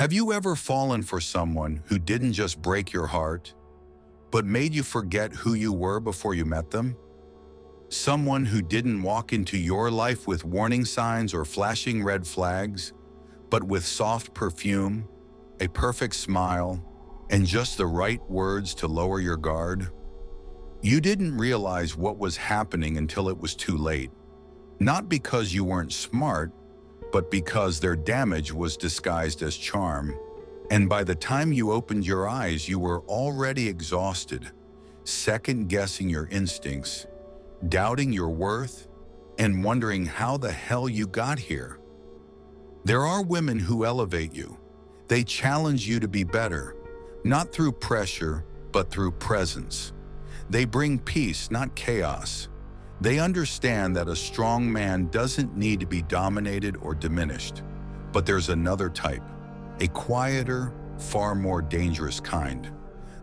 Have you ever fallen for someone who didn't just break your heart, but made you forget who you were before you met them? Someone who didn't walk into your life with warning signs or flashing red flags, but with soft perfume, a perfect smile, and just the right words to lower your guard? You didn't realize what was happening until it was too late. Not because you weren't smart, but because their damage was disguised as charm. And by the time you opened your eyes, you were already exhausted, second-guessing your instincts, doubting your worth, and wondering how the hell you got here. There are women who elevate you. They challenge you to be better, not through pressure, but through presence. They bring peace, not chaos. They understand that a strong man doesn't need to be dominated or diminished. But there's another type, a quieter, far more dangerous kind.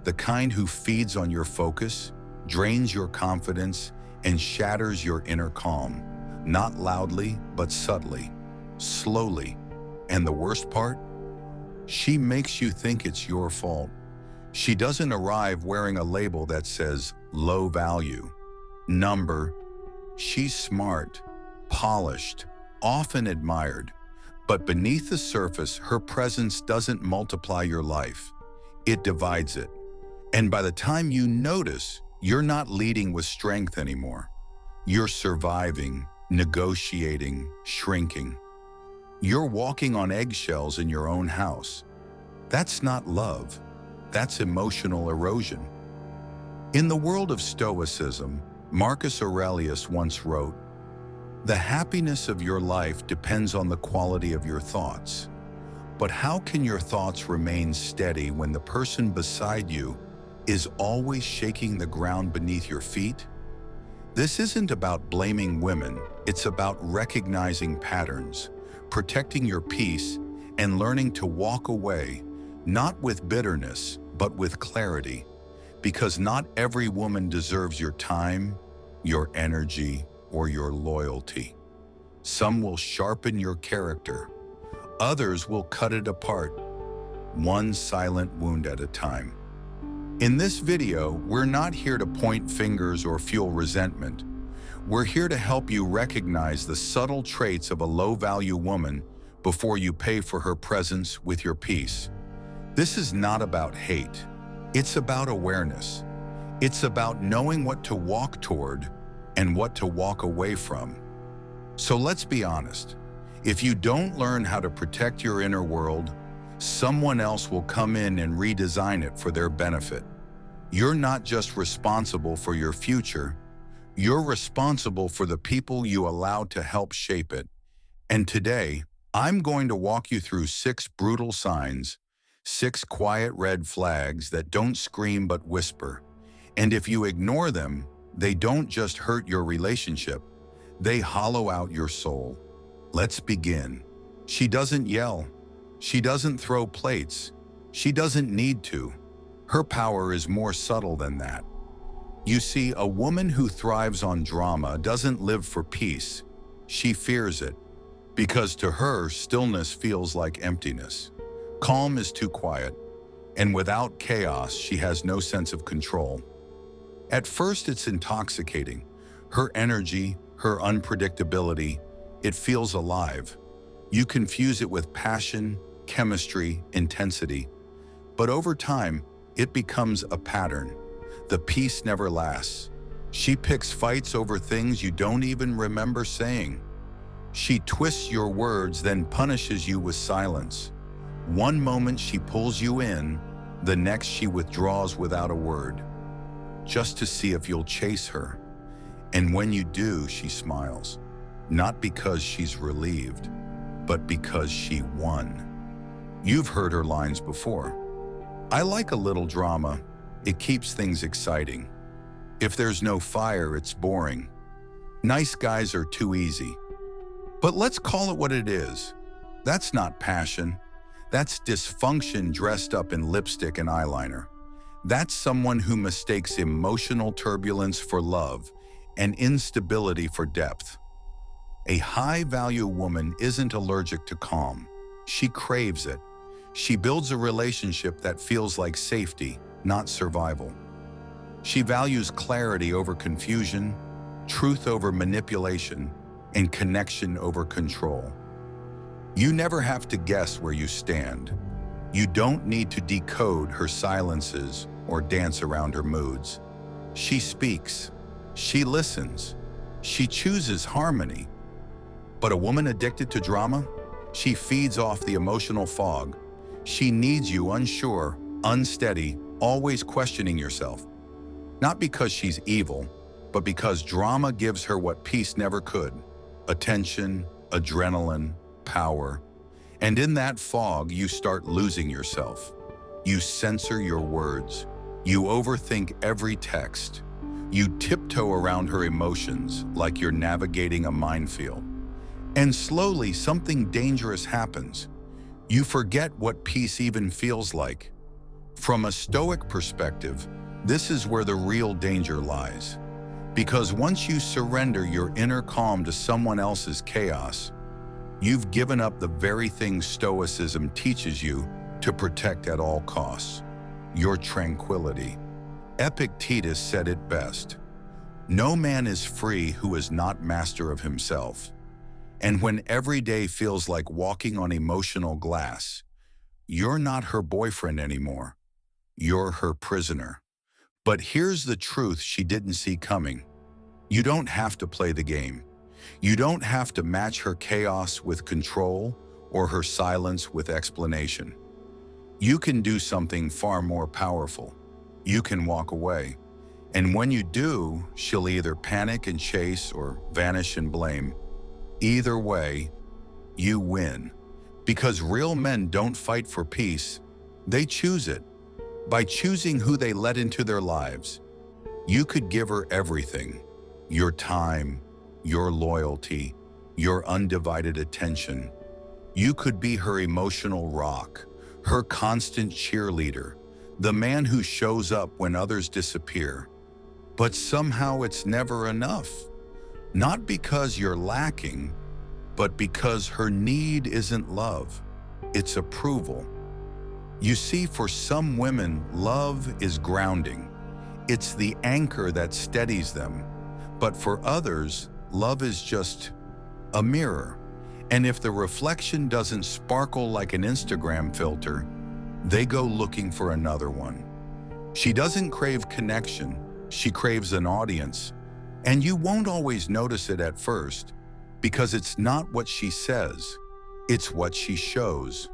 The kind who feeds on your focus, drains your confidence, and shatters your inner calm. Not loudly, but subtly, slowly. And the worst part? She makes you think it's your fault. She doesn't arrive wearing a label that says low value, number. She's smart, polished, often admired, but beneath the surface, her presence doesn't multiply your life. It divides it. And by the time you notice, you're not leading with strength anymore. You're surviving, negotiating, shrinking. You're walking on eggshells in your own house. That's not love. That's emotional erosion. In the world of Stoicism, Marcus Aurelius once wrote, "The happiness of your life depends on the quality of your thoughts. But how can your thoughts remain steady when the person beside you is always shaking the ground beneath your feet?" This isn't about blaming women, it's about recognizing patterns, protecting your peace, and learning to walk away, not with bitterness, but with clarity. Because not every woman deserves your time, your energy, or your loyalty. Some will sharpen your character. Others will cut it apart, one silent wound at a time. In this video, we're not here to point fingers or fuel resentment. We're here to help you recognize the subtle traits of a low-value woman before you pay for her presence with your peace. This is not about hate. It's about awareness. It's about knowing what to walk toward and what to walk away from. So let's be honest. If you don't learn how to protect your inner world, someone else will come in and redesign it for their benefit. You're not just responsible for your future, you're responsible for the people you allow to help shape it. And today, I'm going to walk you through 6 brutal signs, 6 quiet red flags that don't scream but whisper. And if you ignore them, they don't just hurt your relationship, they hollow out your soul. Let's begin. She doesn't yell. She doesn't throw plates. She doesn't need to. Her power is more subtle than that. You see, a woman who thrives on drama doesn't live for peace. She fears it, because to her, stillness feels like emptiness. Calm is too quiet, and without chaos, she has no sense of control. At first, it's intoxicating. Her energy, her unpredictability, it feels alive. You confuse it with passion, chemistry, intensity. But over time, it becomes a pattern. The peace never lasts. She picks fights over things you don't even remember saying. She twists your words, then punishes you with silence. One moment she pulls you in, the next she withdraws without a word, just to see if you'll chase her. And when you do, she smiles, not because she's relieved, but because she won. You've heard her lines before. "I like a little drama. It keeps things exciting. If there's no fire, it's boring. Nice guys are too easy." But let's call it what it is. That's not passion. That's dysfunction dressed up in lipstick and eyeliner. That's someone who mistakes emotional turbulence for love and instability for depth. A high-value woman isn't allergic to calm. She craves it. She builds a relationship that feels like safety, not survival. She values clarity over confusion, truth over manipulation, and connection over control. You never have to guess where you stand. You don't need to decode her silences or dance around her moods. She speaks. She listens. She chooses harmony. But a woman addicted to drama? She feeds off the emotional fog. She needs you unsure, unsteady, always questioning yourself. Not because she's evil, but because drama gives her what peace never could: attention, adrenaline, power. And in that fog, you start losing yourself. You censor your words. You overthink every text. You tiptoe around her emotions like you're navigating a minefield. And slowly, something dangerous happens. You forget what peace even feels like. From a Stoic perspective, this is where the real danger lies. Because once you surrender your inner calm to someone else's chaos, you've given up the very thing Stoicism teaches you to protect at all costs: your tranquility. Epictetus said it best: "No man is free who is not master of himself." And when every day feels like walking on emotional glass, you're not her boyfriend anymore. You're her prisoner. But here's the truth she didn't see coming. You don't have to play the game. You don't have to match her chaos with control or her silence with explanation. You can do something far more powerful. You can walk away. And when you do, she'll either panic and chase or vanish and blame. Either way, you win. Because real men don't fight for peace, they choose it. By choosing who they let into their lives, you could give her everything: your time, your loyalty, your undivided attention. You could be her emotional rock, her constant cheerleader, the man who shows up when others disappear. But somehow it's never enough. Not because you're lacking, but because her need isn't love, it's approval. You see, for some women, love is grounding. It's the anchor that steadies them. But for others, love is just a mirror. And if the reflection doesn't sparkle like an Instagram filter, they go looking for another one. She doesn't crave connection, she craves an audience. And you won't always notice it at first, because it's not what she says, it's what she shows.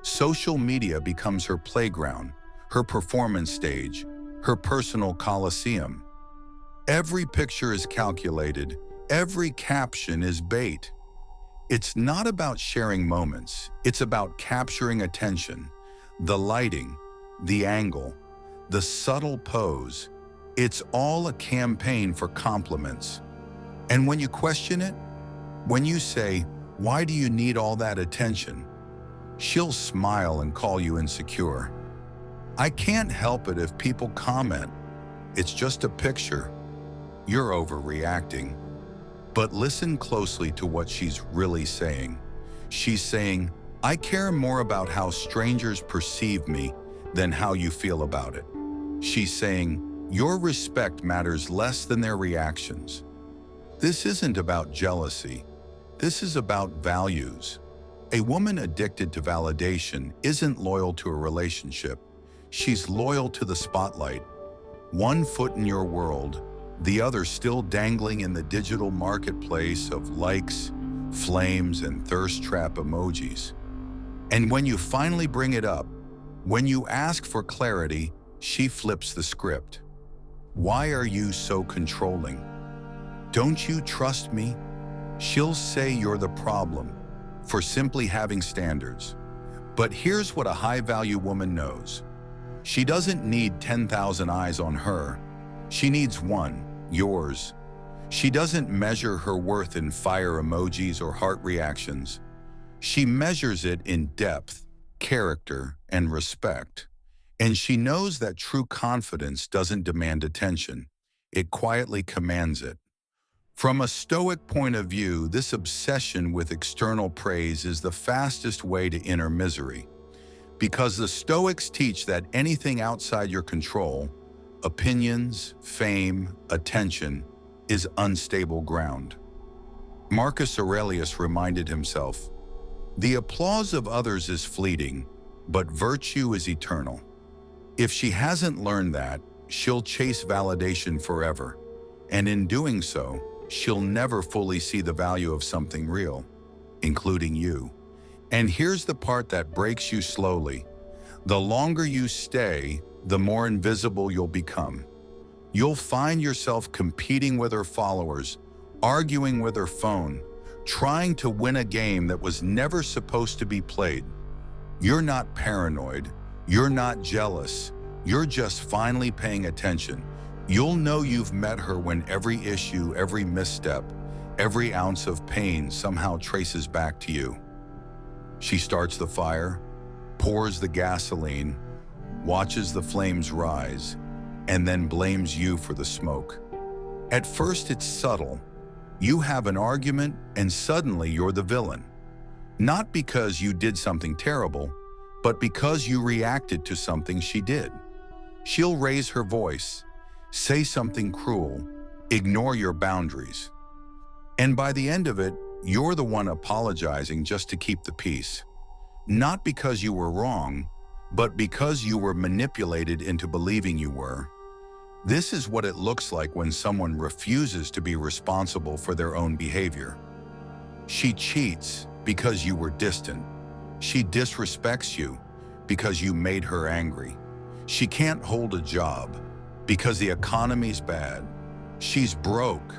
Social media becomes her playground, her performance stage, her personal coliseum. Every picture is calculated, every caption is bait. It's not about sharing moments, it's about capturing attention. The lighting, the angle, the subtle pose, it's all a campaign for compliments. And when you question it, when you say, "Why do you need all that attention?" she'll smile and call you insecure. "I can't help it if people comment. It's just a picture." You're overreacting. But listen closely to what she's really saying. She's saying, "I care more about how strangers perceive me than how you feel about it." She's saying, "Your respect matters less than their reactions." This isn't about jealousy. This is about values. A woman addicted to validation isn't loyal to a relationship. She's loyal to the spotlight. One foot in your world, the other still dangling in the digital marketplace of likes, flames, and thirst trap emojis. And when you finally bring it up, when you ask for clarity, she flips the script. "Why are you so controlling? Don't you trust me?" She'll say you're the problem for simply having standards. But here's what a high-value woman knows. She doesn't need 10,000 eyes on her. She needs one, yours. She doesn't measure her worth in fire emojis or heart reactions. She measures it in depth, character, and respect. And she knows that true confidence doesn't demand attention. It quietly commands it. From a Stoic point of view, this obsession with external praise is the fastest way to inner misery. Because the Stoics teach that anything outside your control, opinions, fame, attention, is unstable ground. Marcus Aurelius reminded himself, "The applause of others is fleeting, but virtue is eternal." If she hasn't learned that, she'll chase validation forever, and in doing so, she'll never fully see the value of something real, including you. And here's the part that breaks you slowly. The longer you stay, the more invisible you'll become. You'll find yourself competing with her followers, arguing with her phone, trying to win a game that was never supposed to be played. You're not paranoid, you're not jealous, you're just finally paying attention. You'll know you've met her when every issue, every misstep, every ounce of pain somehow traces back to you. She starts the fire, pours the gasoline, watches the flames rise, and then blames you for the smoke. At first it's subtle. You have an argument and suddenly you're the villain. Not because you did something terrible, but because you reacted to something she did. She'll raise her voice, say something cruel, ignore your boundaries. And by the end of it, you're the one apologizing just to keep the peace. Not because you were wrong, but because you were manipulated into believing you were. This is what it looks like when someone refuses to be responsible for their own behavior. She cheats because you were distant. She disrespects you because you made her angry. She can't hold a job because the economy's bad. She's broke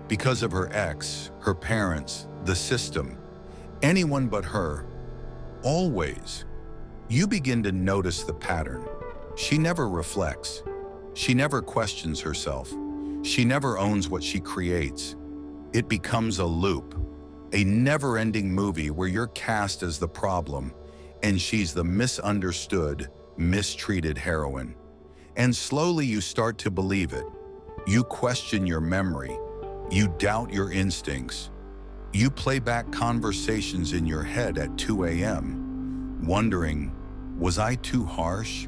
because of her ex, her parents, the system, anyone but her. Always. You begin to notice the pattern. She never reflects. She never questions herself. She never owns what she creates. It becomes a loop, a never-ending movie where you're cast as the problem and she's the misunderstood, mistreated heroine. And slowly you start to believe it. You question your memory. You doubt your instincts. You play back conversations in your head at 2 a.m., wondering, was I too harsh?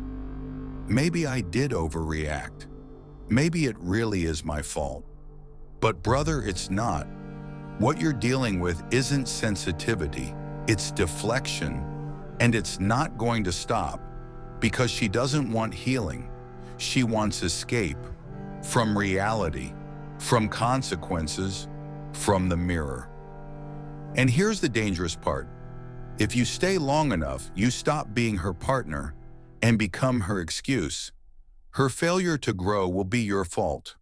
Maybe I did overreact. Maybe it really is my fault. But brother, it's not. What you're dealing with isn't sensitivity, it's deflection, and it's not going to stop because she doesn't want healing. She wants escape from reality, from consequences, from the mirror. And here's the dangerous part. If you stay long enough, you stop being her partner and become her excuse. Her failure to grow will be your fault.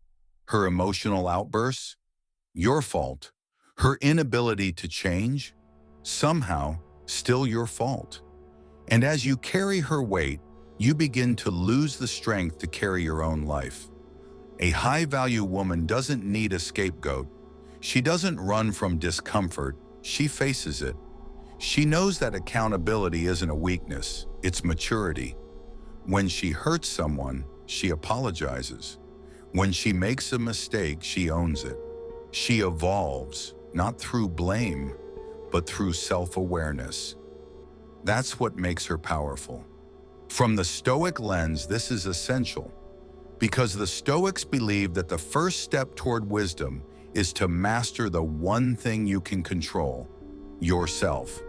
Her emotional outbursts, your fault. Her inability to change, somehow still your fault. And as you carry her weight, you begin to lose the strength to carry your own life. A high-value woman doesn't need a scapegoat. She doesn't run from discomfort, she faces it. She knows that accountability isn't a weakness, it's maturity. When she hurts someone, she apologizes. When she makes a mistake, she owns it. She evolves, not through blame, but through self-awareness. That's what makes her powerful. From the Stoic lens, this is essential, because the Stoics believe that the first step toward wisdom is to master the one thing you can control, yourself.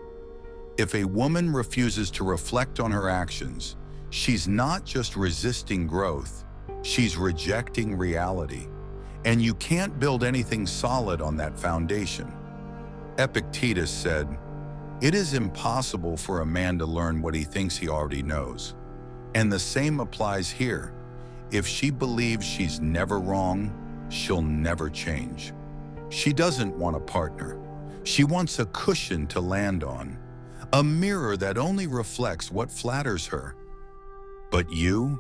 If a woman refuses to reflect on her actions, she's not just resisting growth, she's rejecting reality. And you can't build anything solid on that foundation. Epictetus said, "It is impossible for a man to learn what he thinks he already knows." And the same applies here. If she believes she's never wrong, she'll never change. She doesn't want a partner. She wants a cushion to land on, a mirror that only reflects what flatters her. But you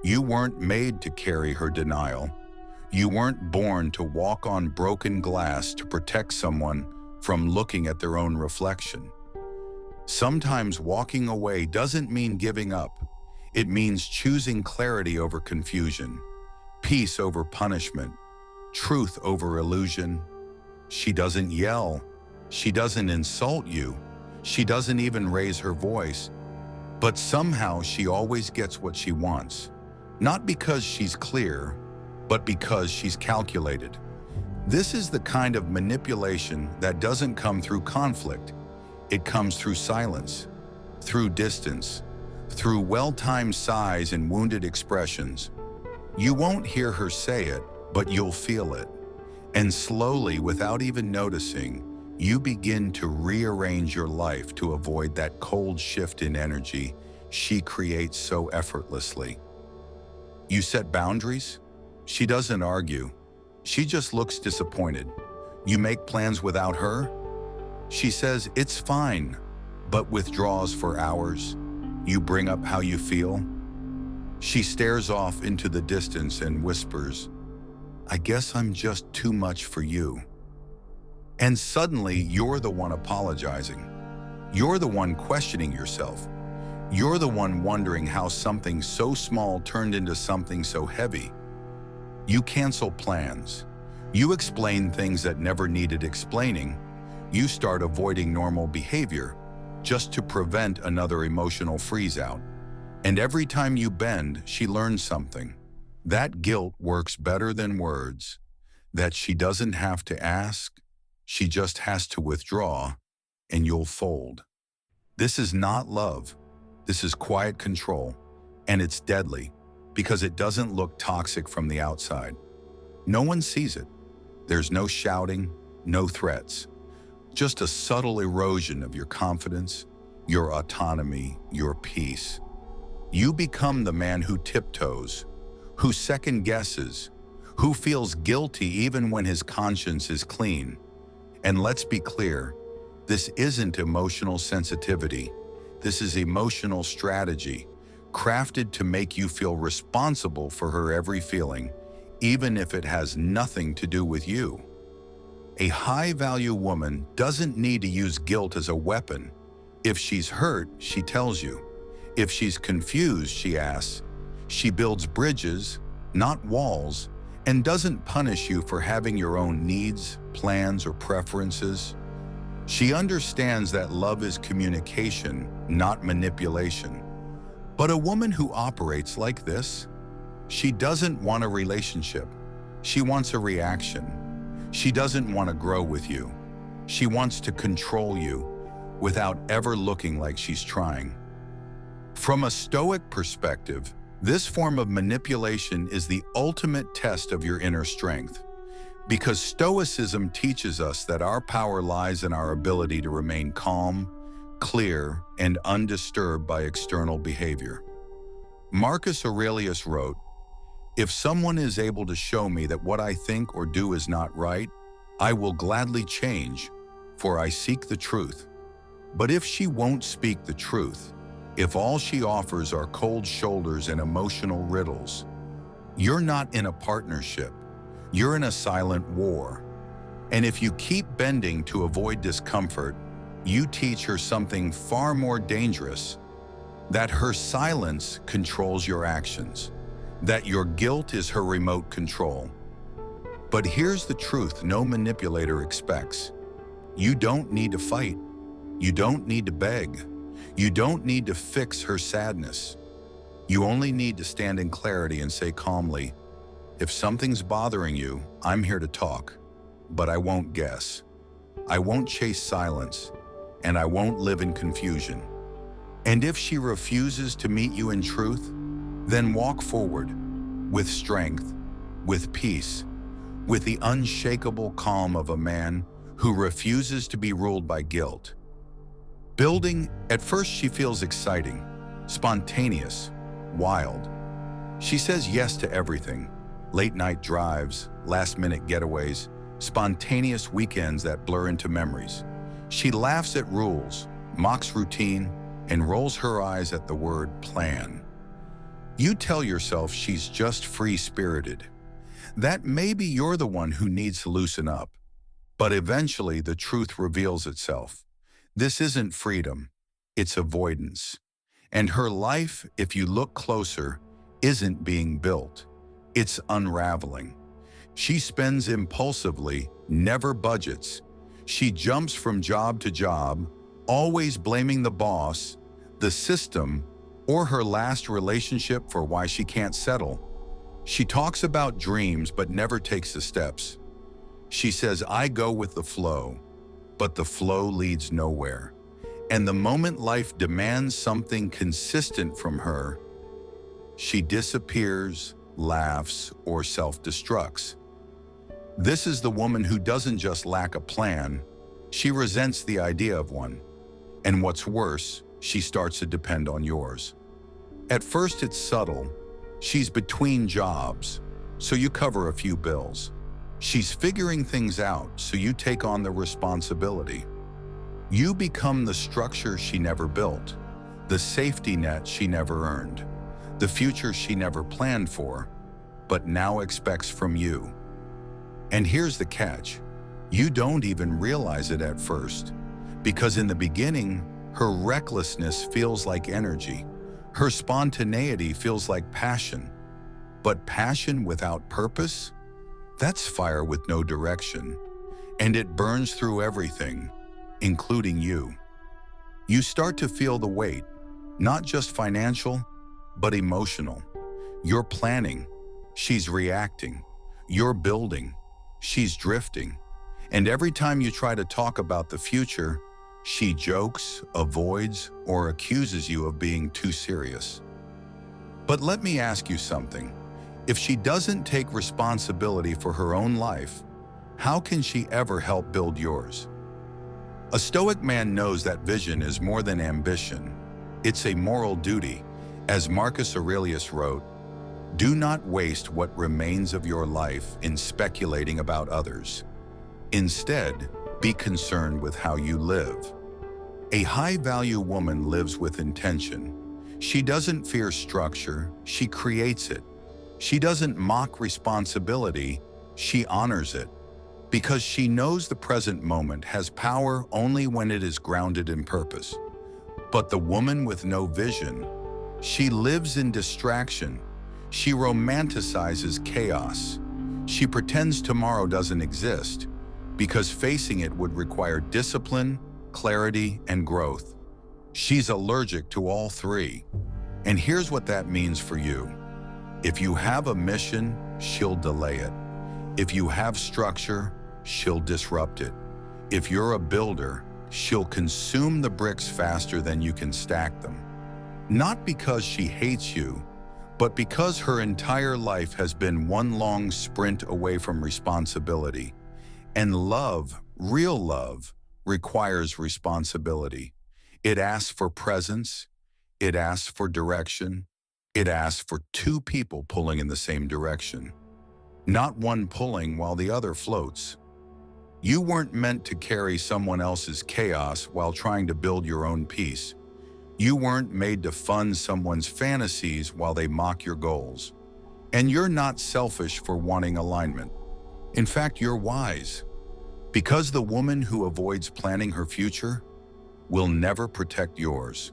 weren't made to carry her denial. You weren't born to walk on broken glass to protect someone from looking at their own reflection. Sometimes walking away doesn't mean giving up. It means choosing clarity over confusion, peace over punishment, truth over illusion. She doesn't yell. She doesn't insult you. She doesn't even raise her voice, But somehow she always gets what she wants. Not because she's clear, but because she's calculated. This is the kind of manipulation that doesn't come through conflict. It comes through silence, through distance, through well-timed sighs and wounded expressions. You won't hear her say it, but you'll feel it. And slowly, without even noticing, you begin to rearrange your life to avoid that cold shift in energy she creates so effortlessly. You set boundaries? She doesn't argue. She just looks disappointed. You make plans without her? She says it's fine, but withdraws for hours. You bring up how you feel? She stares off into the distance and whispers, "I guess I'm just too much for you." And suddenly, you're the one apologizing. You're the one questioning yourself. You're the one wondering how something so small turned into something so heavy. You cancel plans. You explain things that never needed explaining. You start avoiding normal behavior just to prevent another emotional freeze-out. And every time you bend, she learns something. That guilt works better than words. That she doesn't have to ask, she just has to withdraw, and you'll fold. This is not love. This is quiet control, and it's deadly because it doesn't look toxic from the outside. No one sees it. There's no shouting, no threats, just a subtle erosion of your confidence, your autonomy, your peace. You become the man who tiptoes, who second guesses, who feels guilty even when his conscience is clean. And let's be clear, this isn't emotional sensitivity. This is emotional strategy, crafted to make you feel responsible for her every feeling, even if it has nothing to do with you. A high-value woman doesn't need to use guilt as a weapon. If she's hurt, she tells you. If she's confused, she asks. She builds bridges, not walls, and doesn't punish you for having your own needs, plans, or preferences. She understands that love is communication, not manipulation. But a woman who operates like this, she doesn't want a relationship. She wants a reaction. She doesn't want to grow with you. She wants to control you without ever looking like she's trying. From a Stoic perspective, this form of manipulation is the ultimate test of your inner strength. Because Stoicism teaches us that our power lies in our ability to remain calm, clear, and undisturbed by external behavior. Marcus Aurelius wrote, "If someone is able to show me that what I think or do is not right, I will gladly change, for I seek the truth. But if she won't speak the truth, if all she offers are cold shoulders and emotional riddles, you're not in a partnership. You're in a silent war. And if you keep bending to avoid discomfort, you teach her something far more dangerous, that her silence controls your actions, that your guilt is her remote control. But here's the truth no manipulator expects. You don't need to fight. You don't need to beg. You don't need to fix her sadness. You only need to stand in clarity and say calmly, if something's bothering you, I'm here to talk, but I won't guess. I won't chase silence, and I won't live in confusion. And if she refuses to meet you in truth, then walk forward with strength, with peace, with the unshakable calm of a man who refuses to be ruled by guilt. Building, at first she feels exciting, spontaneous, wild. She says yes to everything. Late-night drives, last-minute getaways, spontaneous weekends that blur into memories. She laughs at rules, mocks routine, and rolls her eyes at the word plan. You tell yourself she's just free-spirited, that maybe you're the one who needs to loosen up. But eventually the truth reveals itself. This isn't freedom, it's avoidance. And her life, if you look closer, isn't being built. It's unraveling. She spends impulsively, never budgets. She jumps from job to job, always blaming the boss, the system, or her last relationship for why she can't settle. She talks about dreams but never takes the steps. She says, I go with the flow, but the flow leads nowhere. And the moment life demands something consistent from her, she disappears, laughs, or self-destructs. This is the woman who doesn't just lack a plan, she resents the idea of one. And what's worse, she starts to depend on yours. At first it's subtle. She's between jobs, so you cover a few bills. She's figuring things out, so you take on the responsibility. You become the structure she never built, the safety net she never earned, the future she never planned for, but now expects from you. And here's the catch. You don't even realize it at first, because in the beginning, her recklessness feels like energy. Her spontaneity feels like passion. But passion without purpose? That's fire with no direction. And it burns through everything, including you. You start to feel the weight, not just financial, but emotional. You're planning, she's reacting. You're building, she's drifting. And every time you try to talk about the future, she jokes, avoids, or accuses you of being too serious. But let me ask you something. If she doesn't take responsibility for her own life, how can she ever help build yours? A Stoic man knows that vision is more than ambition. It's a moral duty. As Marcus Aurelius wrote, do not waste what remains of your life in speculating about others. Instead, be concerned with how you live. A high-value woman lives with intention. She doesn't fear structure, she creates it. She doesn't mock responsibility, she honors it. Because she knows the present moment has power only when it is grounded in purpose. But the woman with no vision, she lives in distraction. She romanticizes chaos. She pretends tomorrow doesn't exist, because facing it would require discipline, clarity, and growth. She's allergic to all three. And here's what that means for you. If you have a mission, she'll delay it. If you have structure, she'll disrupt it. If you're a builder, she'll consume the bricks faster than you can stack them. Not because she hates you, but because her entire life has been one long sprint away from responsibility. And love, real love, requires responsibility. It asks for presence, it asks for direction, it asks for two people pulling in the same direction, not one pulling while the other floats. You weren't meant to carry someone else's chaos while trying to build your own peace. You weren't made to fund someone's fantasies while they mock your goals. And you're not selfish for wanting alignment. In fact, you're wise. Because the woman who avoids planning her future will never protect yours.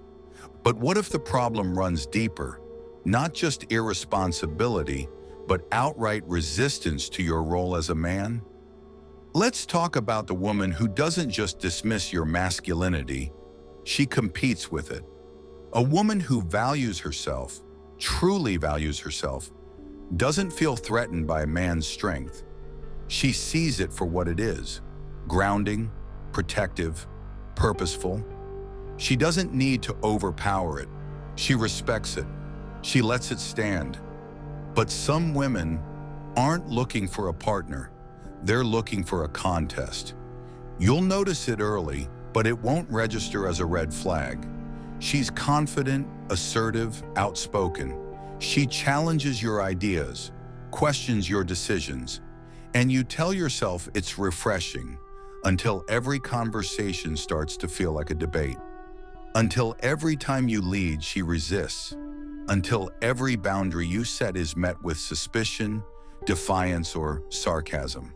But what if the problem runs deeper? Not just irresponsibility, but outright resistance to your role as a man? Let's talk about the woman who doesn't just dismiss your masculinity, she competes with it. A woman who values herself, truly values herself, doesn't feel threatened by a man's strength. She sees it for what it is, grounding, protective, purposeful. She doesn't need to overpower it. She respects it. She lets it stand. But some women aren't looking for a partner. They're looking for a contest. You'll notice it early, but it won't register as a red flag. She's confident, assertive, outspoken. She challenges your ideas, questions your decisions, and you tell yourself it's refreshing until every conversation starts to feel like a debate. Until every time you lead, she resists. Until every boundary you set is met with suspicion, defiance, or sarcasm.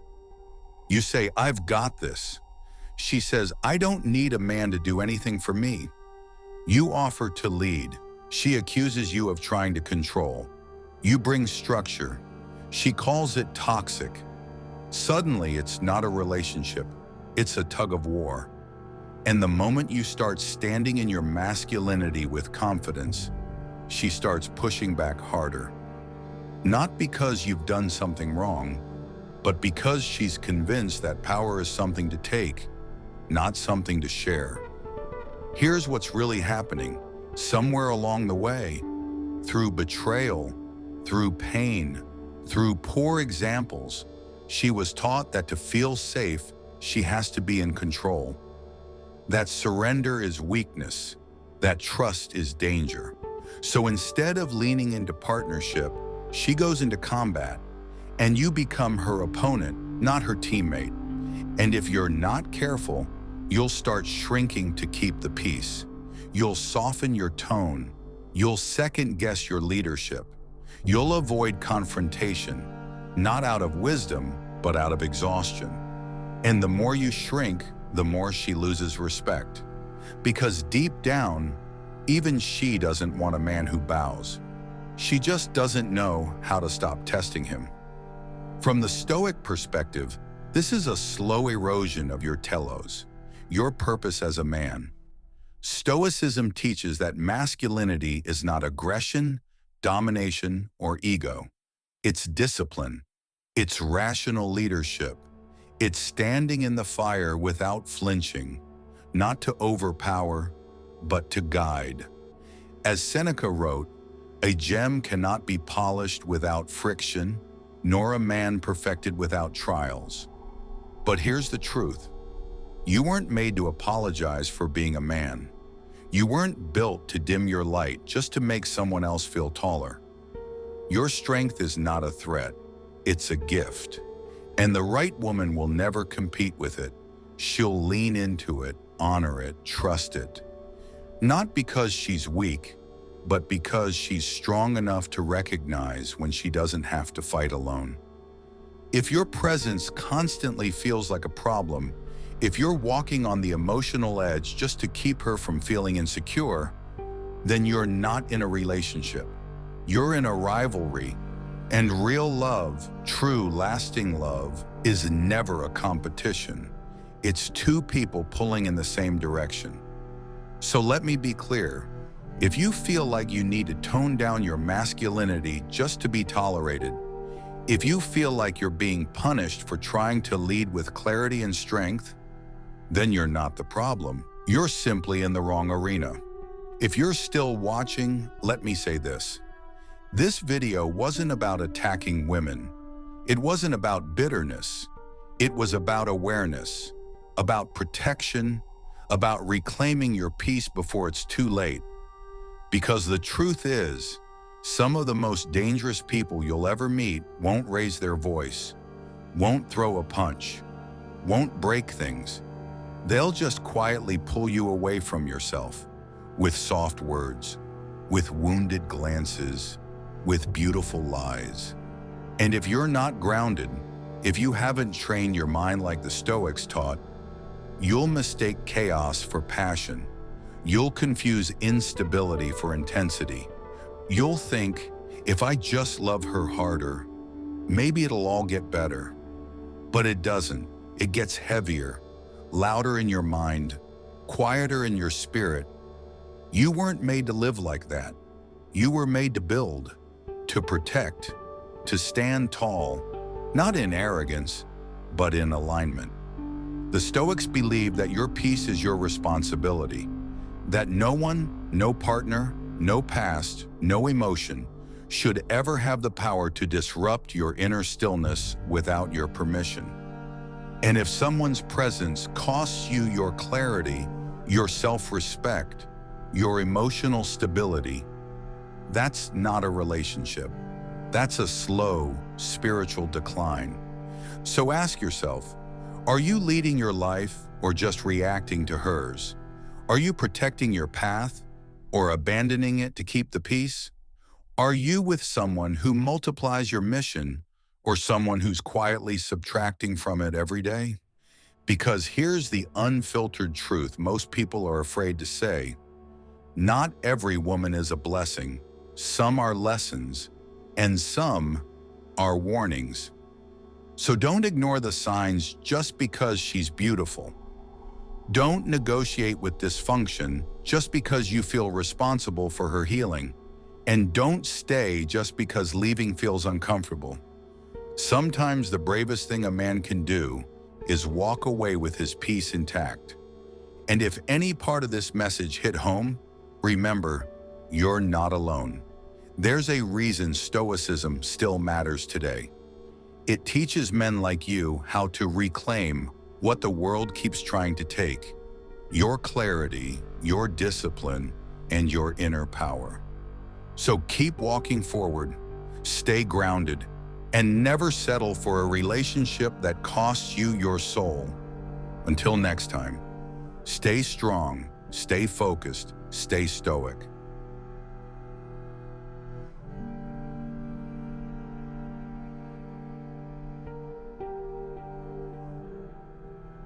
You say, I've got this. She says, I don't need a man to do anything for me. You offer to lead. She accuses you of trying to control. You bring structure. She calls it toxic. Suddenly, it's not a relationship. It's a tug of war. And the moment you start standing in your masculinity with confidence, she starts pushing back harder. Not because you've done something wrong, but because she's convinced that power is something to take, not something to share. Here's what's really happening. Somewhere along the way, through betrayal, through pain, through poor examples, she was taught that to feel safe, she has to be in control. That surrender is weakness, that trust is danger. So instead of leaning into partnership, she goes into combat, and you become her opponent, not her teammate. And if you're not careful, you'll start shrinking to keep the peace. You'll soften your tone. You'll second-guess your leadership. You'll avoid confrontation, not out of wisdom, but out of exhaustion. And the more you shrink, the more she loses respect. Because deep down, even she doesn't want a man who bows. She just doesn't know how to stop testing him. From the Stoic perspective, this is a slow erosion of your telos, your purpose as a man. Stoicism teaches that masculinity is not aggression, domination, or ego. It's discipline. It's rational leadership. It's standing in the fire without flinching, not to overpower, but to guide. As Seneca wrote, a gem cannot be polished without friction, nor a man perfected without trials. But here's the truth. You weren't made to apologize for being a man. You weren't built to dim your light just to make someone else feel taller. Your strength is not a threat, it's a gift. And the right woman will never compete with it. She'll lean into it, honor it, trust it. Not because she's weak, but because she's strong enough to recognize when she doesn't have to fight alone. If your presence constantly feels like a problem, if you're walking on the emotional edge just to keep her from feeling insecure, then you're not in a relationship. You're in a rivalry. And real love, true, lasting love, is never a competition. It's two people pulling in the same direction. So let me be clear. If you feel like you need to tone down your masculinity just to be tolerated, if you feel like you're being punished for trying to lead with clarity and strength, then you're not the problem. You're simply in the wrong arena. If you're still watching, let me say this. This video wasn't about attacking women. It wasn't about bitterness. It was about awareness, about protection, about reclaiming your peace before it's too late. Because the truth is, some of the most dangerous people you'll ever meet won't raise their voice, won't throw a punch, won't break things. They'll just quietly pull you away from yourself with soft words, with wounded glances, with beautiful lies. And if you're not grounded, if you haven't trained your mind like the Stoics taught, you'll mistake chaos for passion. You'll confuse instability for intensity. You'll think, if I just love her harder, maybe it'll all get better. But it doesn't. It gets heavier, louder in your mind, quieter in your spirit. You weren't made to live like that. You were made to build, to protect, to stand tall, not in arrogance, but in alignment. The Stoics believe that your peace is your responsibility, that no one, no partner, no past, no emotion should ever have the power to disrupt your inner stillness without your permission. And if someone's presence costs you your clarity, your self-respect, your emotional stability, that's not a relationship. That's a slow, spiritual decline. So ask yourself, are you leading your life or just reacting to hers? Are you protecting your path or abandoning it to keep the peace? Are you with someone who multiplies your mission or someone who's quietly subtracting from it every day? Because here's the unfiltered truth most people are afraid to say. Not every woman is a blessing. Some are lessons, and some are warnings. So don't ignore the signs just because she's beautiful. Don't negotiate with dysfunction just because you feel responsible for her healing. And don't stay just because leaving feels uncomfortable. Sometimes the bravest thing a man can do is walk away with his peace intact. And if any part of this message hit home, remember, you're not alone. There's a reason Stoicism still matters today. It teaches men like you how to reclaim what the world keeps trying to take: your clarity, your discipline, and your inner power. So keep walking forward, stay grounded, and never settle for a relationship that costs you your soul. Until next time, stay strong, stay focused, stay stoic.